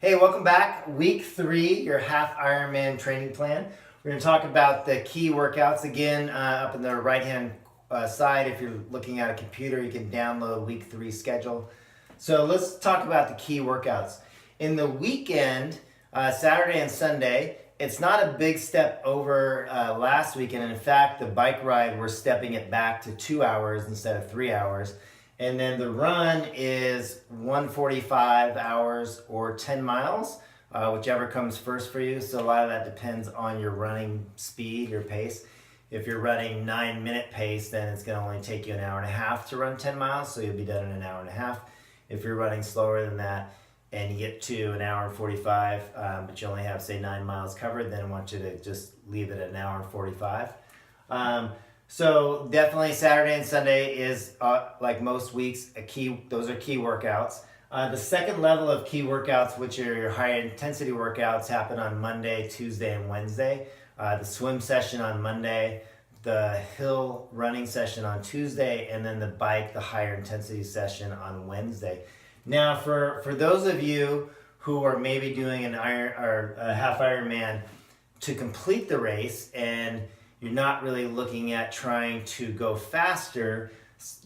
Hey, welcome back. Week 3, your half Ironman training plan. We're going to talk about the key workouts again up in the right-hand side. If you're looking at a computer, you can download week 3 schedule. So let's talk about the key workouts. In the weekend, Saturday and Sunday, it's not a big step over last weekend. In fact, the bike ride, we're stepping it back to 2 hours instead of 3 hours. And then the run is 145 hours or 10 miles, whichever comes first for you. So a lot of that depends on your running speed, your pace. If you're running 9-minute pace, then it's going to only take you an hour and a half to run 10 miles. So you'll be done in an hour and a half. If you're running slower than that and you get to an hour and 45, but you only have, say, 9 miles covered, then I want you to just leave it at an hour and 45. So definitely Saturday and Sunday is, like most weeks, those are key workouts. The second level of key workouts, which are your high intensity workouts, happen on Monday, Tuesday, and Wednesday. The swim session on Monday, the hill running session on Tuesday, and then the higher intensity session on Wednesday. Now, for those of you who are maybe doing a half Ironman to complete the race and you're not really looking at trying to go faster,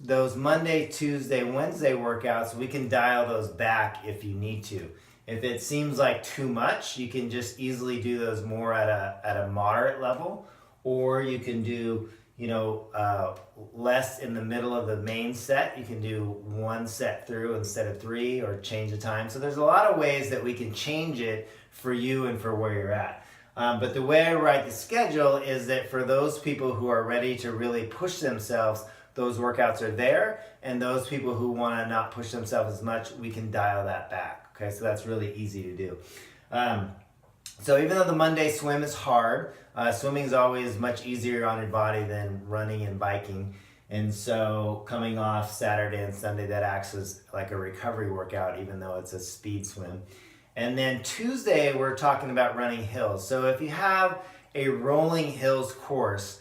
those Monday, Tuesday, Wednesday workouts, we can dial those back if you need to. If it seems like too much, you can just easily do those more at a moderate level, or you can do less in the middle of the main set. You can do one set through instead of 3, or change the time. So there's a lot of ways that we can change it for you and for where you're at. But the way I write the schedule is that for those people who are ready to really push themselves, those workouts are there. And those people who want to not push themselves as much, we can dial that back. Okay, so that's really easy to do. So even though the Monday swim is hard, swimming is always much easier on your body than running and biking. And so coming off Saturday and Sunday, that acts as like a recovery workout, even though it's a speed swim. And then Tuesday, we're talking about running hills. So if you have a rolling hills course,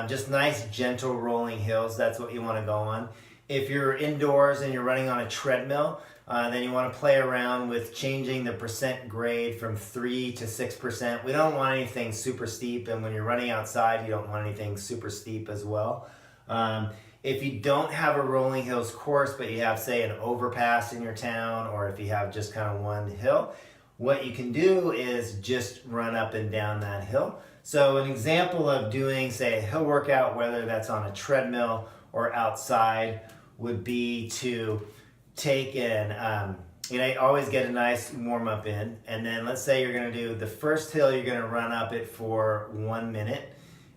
just nice, gentle rolling hills, that's what you want to go on. If you're indoors and you're running on a treadmill, then you want to play around with changing the percent grade from 3 to 6%. We don't want anything super steep, and when you're running outside, you don't want anything super steep as well. If you don't have a rolling hills course, but you have, say, an overpass in your town, or if you have just kind of one hill, what you can do is just run up and down that hill. So an example of doing, say, a hill workout, whether that's on a treadmill or outside, would be to take always get a nice warm up in, and then let's say you're going to do the first hill, you're going to run up it for 1 minute.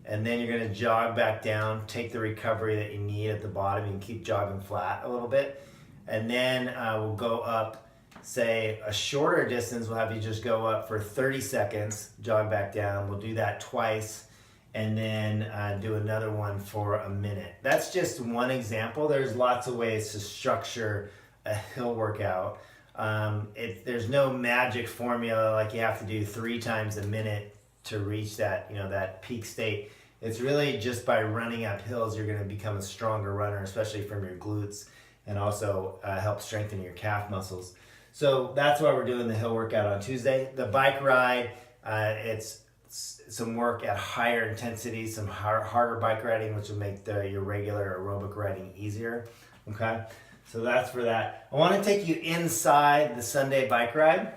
And then you're going to jog back down, take the recovery that you need at the bottom. You can keep jogging flat a little bit. And then we'll go up, say, a shorter distance. We'll have you just go up for 30 seconds, jog back down. We'll do that twice, and then do another one for a minute. That's just one example. There's lots of ways to structure a hill workout. There's no magic formula like you have to do 3 times a minute to reach that, that peak state. It's really just by running up hills, you're going to become a stronger runner, especially from your glutes, and also help strengthen your calf muscles. So that's why we're doing the hill workout on Tuesday. The bike ride, it's some work at higher intensity, some harder bike riding, which will make your regular aerobic riding easier. Okay, so that's for that. I want to take you inside the Sunday bike ride,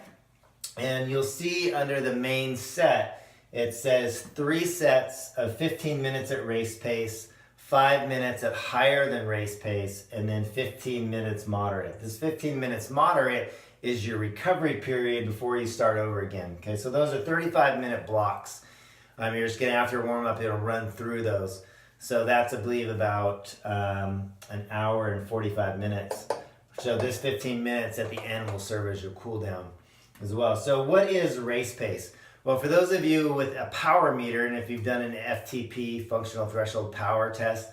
and you'll see under the main set, it says 3 sets of 15 minutes at race pace, 5 minutes at higher than race pace, and then 15 minutes moderate. This 15 minutes moderate is your recovery period before you start over again. Okay, so those are 35-minute blocks. You're just going to, after warm up, it'll run through those. So that's, I believe, about an hour and 45 minutes. So this 15 minutes at the end will serve as your cool down as well. So what is race pace? Well, for those of you with a power meter, and if you've done an FTP, functional threshold power test,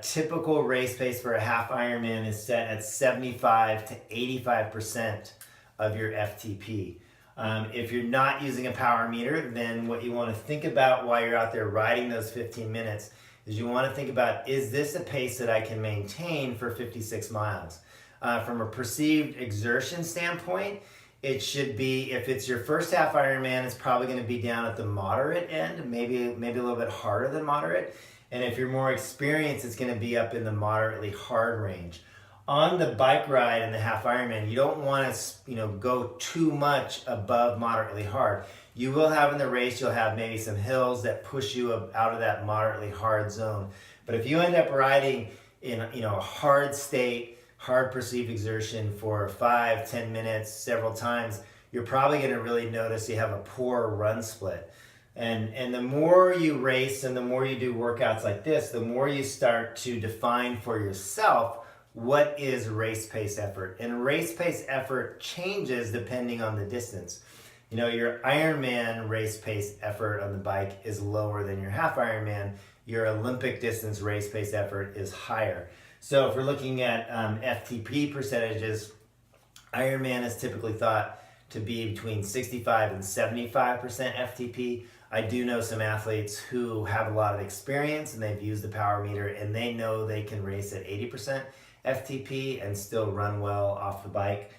typical race pace for a half Ironman is set at 75 to 85% of your FTP. If you're not using a power meter, then what you want to think about while you're out there riding those 15 minutes is you want to think about, is this a pace that I can maintain for 56 miles? From a perceived exertion standpoint, it should be, if it's your first half Ironman, it's probably going to be down at the moderate end, maybe a little bit harder than moderate. And if you're more experienced, it's going to be up in the moderately hard range. On the bike ride in the half Ironman, you don't want to, go too much above moderately hard. You will have in the race, you'll have maybe some hills that push you out of that moderately hard zone. But if you end up riding in, a hard state, hard perceived exertion for 5-10 minutes several times, you're probably going to really notice you have a poor run split. And the more you race and the more you do workouts like this, the more you start to define for yourself what is race pace effort. And race pace effort changes depending on the distance. Your Ironman race pace effort on the bike is lower than your half Ironman. Your Olympic distance race pace effort is higher. So if we're looking at FTP percentages, Ironman is typically thought to be between 65 and 75% FTP. I do know some athletes who have a lot of experience and they've used the power meter and they know they can race at 80% FTP and still run well off the bike.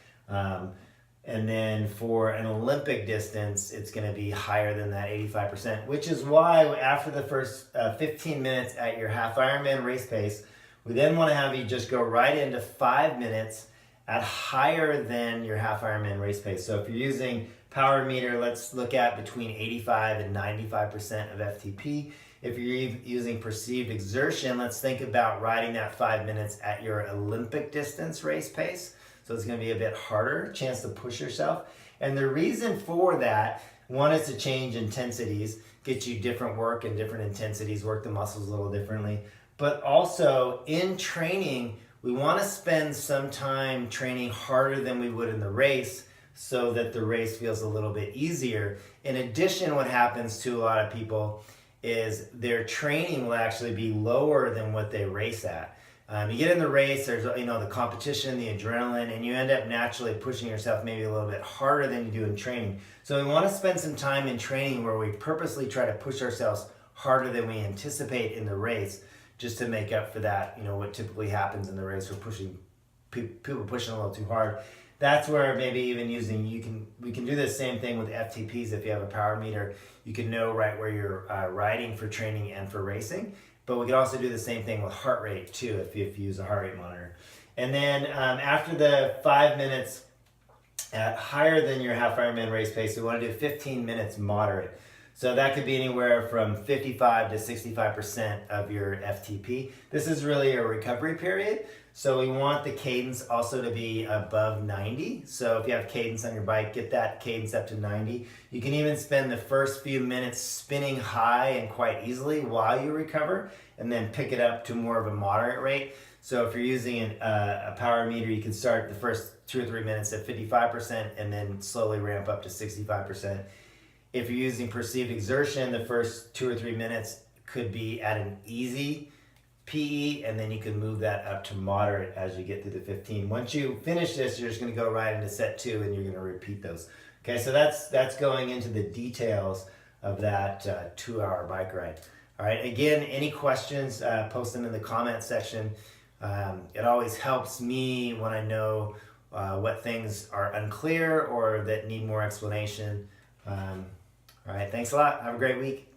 And then for an Olympic distance, it's going to be higher than that 85%, which is why after the first 15 minutes at your half Ironman race pace, we then want to have you just go right into 5 minutes at higher than your half Ironman race pace. So if you're using power meter, let's look at between 85 and 95% of FTP. If you're using perceived exertion, let's think about riding that 5 minutes at your Olympic distance race pace. So it's going to be a bit harder, chance to push yourself. And the reason for that, one is to change intensities, get you different work and different intensities, work the muscles a little differently. But also in training, we want to spend some time training harder than we would in the race so that the race feels a little bit easier. In addition, what happens to a lot of people is their training will actually be lower than what they race at. You get in the race, there's the competition, the adrenaline, and you end up naturally pushing yourself maybe a little bit harder than you do in training. So we want to spend some time in training where we purposely try to push ourselves harder than we anticipate in the race, just to make up for that, what typically happens in the race, we're pushing, people pushing a little too hard. That's where maybe even we can do the same thing with FTPs. If you have a power meter, you can know right where you're riding for training and for racing. But we can also do the same thing with heart rate too, if you use a heart rate monitor. And then after the 5 minutes at higher than your half Ironman race pace, we want to do 15 minutes moderate. So that could be anywhere from 55 to 65% of your FTP. This is really a recovery period. So we want the cadence also to be above 90. So if you have cadence on your bike, get that cadence up to 90. You can even spend the first few minutes spinning high and quite easily while you recover, and then pick it up to more of a moderate rate. So if you're using a power meter, you can start the first 2 or 3 minutes at 55% and then slowly ramp up to 65%. If you're using perceived exertion, the first 2 or 3 minutes could be at an easy PE, and then you can move that up to moderate as you get through the 15. Once you finish this, you're just going to go right into set 2 and you're going to repeat those. Okay, so that's going into the details of that 2-hour bike ride. All right, again, any questions, post them in the comment section. It always helps me when I know what things are unclear or that need more explanation. All right, thanks a lot. Have a great week.